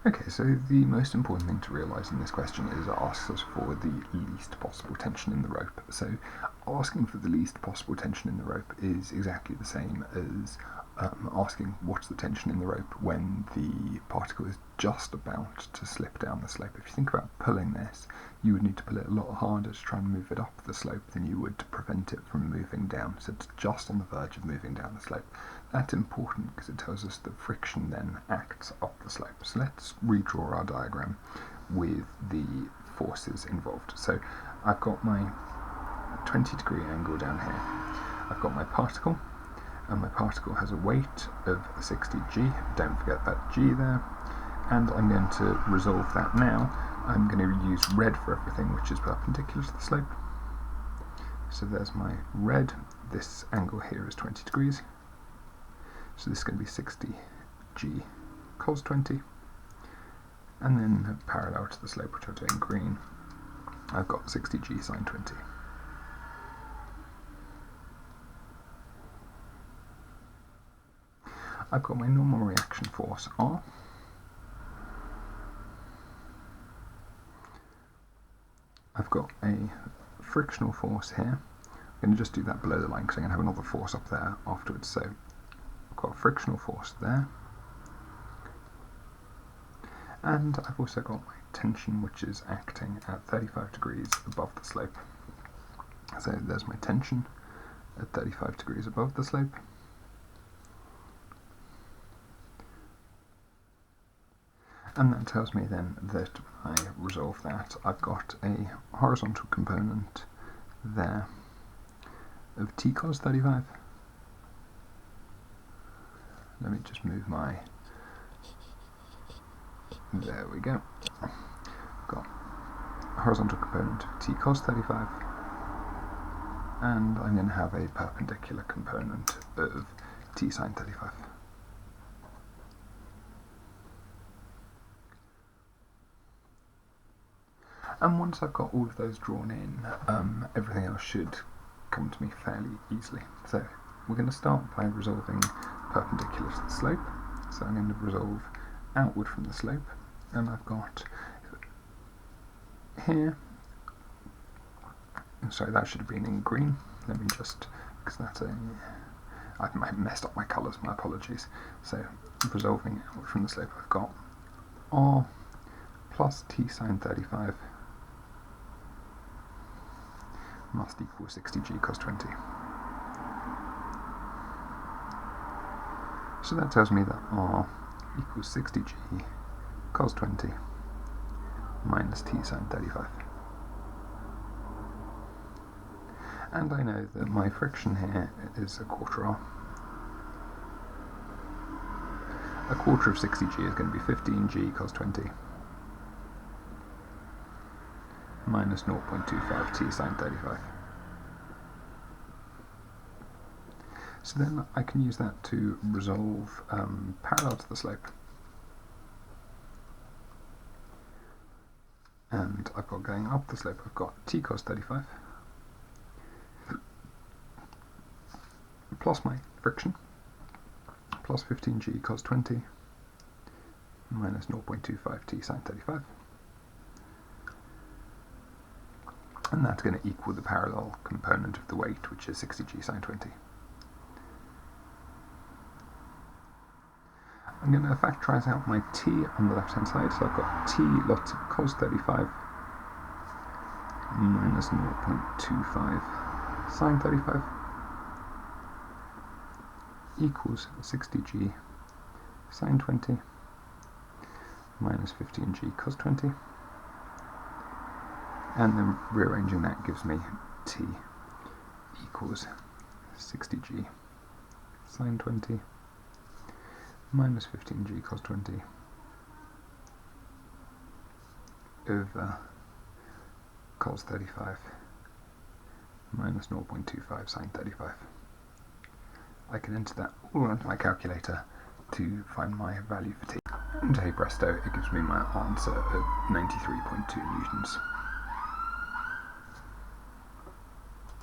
Okay, so the most important thing to realise in this question is it asks us for the least possible tension in the rope. So asking for the least possible tension in the rope is exactly the same as asking what's the tension in the rope when the particle is just about to slip down the slope. If you think about pulling this, you would need to pull it a lot harder to try and move it up the slope than you would to prevent it from moving down. So it's just on the verge of moving down the slope. That's important because it tells us that friction then acts up the slope. So let's redraw our diagram with the forces involved. So I've got my 20-degree angle down here. I've got my particle, and my particle has a weight of 60g. Don't forget that g there. And I'm going to resolve that now. I'm going to use red for everything which is perpendicular to the slope. So there's my red. This angle here is 20 degrees. So this is going to be 60g cos 20. And then parallel to the slope, which I'll do in green, I've got 60g sine 20. I've got my normal reaction force R. I've got a frictional force here. I'm going to just do that below the line because I'm going to have another force up there afterwards. So I've got a frictional force there. And I've also got my tension, which is acting at 35 degrees above the slope. So there's my tension at 35 degrees above the slope. And that tells me then that when I resolve that, I've got a horizontal component there of t cos 35. Let me just move my... There we go. I've got a horizontal component of t cos 35, and I'm going to have a perpendicular component of t sine 35. And once I've got all of those drawn in, everything else should come to me fairly easily. So we're going to start by resolving perpendicular to the slope. So I'm going to resolve outward from the slope, and I've got here, sorry, that should have been in green. Let me just, because that's I've messed up my colours, my apologies. So resolving outward from the slope, I've got R plus t sine 35 must equal 60g cos 20. So that tells me that R equals 60g cos 20 minus t sine 35. And I know that my friction here is a quarter R. A quarter of 60g is going to be 15g cos 20 minus 0.25 t sine 35. So then I can use that to resolve parallel to the slope. And I've got going up the slope, I've got t cos 35 plus my friction plus 15g cos 20 minus 0.25 t sine 35. And that's going to equal the parallel component of the weight, which is 60g sine 20. I'm going to factorise out my t on the left hand side, so I've got t lots of cos 35 minus 0.25 sine 35 equals 60g sine 20 minus 15g cos 20. And then rearranging that gives me t equals 60g sine 20 minus 15g cos 20 over cos 35 minus 0.25 sine 35. I can enter that all onto my calculator to find my value for t. And hey presto, it gives me my answer of 93.2 newtons.